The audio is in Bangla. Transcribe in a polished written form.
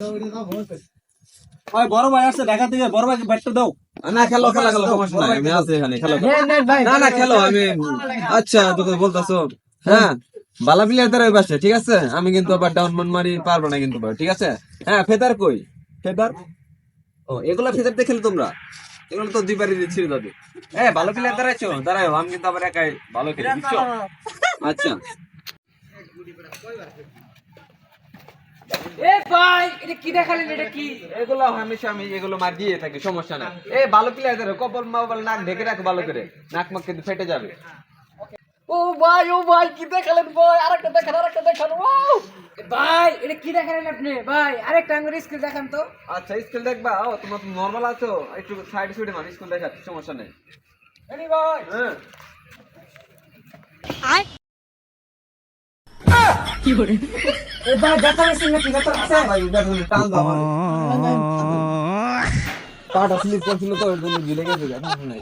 ওই বড় ভাই আসছে ঢাকা থেকে, বড় ভাইকে ব্যাটটা দাও। না খেলো সমস্যা নাই, আমি আছি এখানে খেলো। না না খেলো, আমি আচ্ছা তোকে বলতেছো। হ্যাঁ বালা প্লেয়ার দ্বারা বাসে, ঠিক আছে। আমি কিন্তু আবার ডাউন মন মারি পারবো না কিন্তু ভাই, ঠিক আছে। হ্যাঁ ফেদার কই ফেদার? ও এগুলা ফেদার দিয়ে খেলো তোমরা? এগুলো তো দুইবারই ছিঁড়ে যাবে। হ্যাঁ ভালো প্লেয়ার দাঁড়াইছো, দাঁড়াও। আমি কিন্তু আবার একাই ভালো খেলি, বুঝছো? আচ্ছা এ ভাই এটা কি দেখালেন, এটা কি? এগুলো হামেশা আমি এগুলো মার দিয়ে থাকি, সমস্যা না। এ ভালো প্লেয়ার ধরো, কপাল মাপাল নাক ঢেকে রাখো ভালো করে, নাক মাক কিন্তু ফেটে যাবে। ও ভাই কি দেখালেন ভাই? আরেকটা দেখান, আরেকটা দেখান। ওয়াও ভাই এটা কি দেখালেন আপনি? ভাই আরেকটা আঙ্গুর স্কিল দেখান তো। আচ্ছা স্কিল দেখবা? ও তোমরা তো নরমাল আছো, একটু সাইড সুইডে মানে স্কিল দেখাচ্ছি, সমস্যা নেই। এনি ভাই হ্যাঁ এ ভাই দেখা গেছে নাকি? দেখা গেছে ভাই এটা তুমি টান দাও আমার। পাটা স্লিপ করছিল তো ওর জন্য গিলে গেছে, সমস্যা নাই।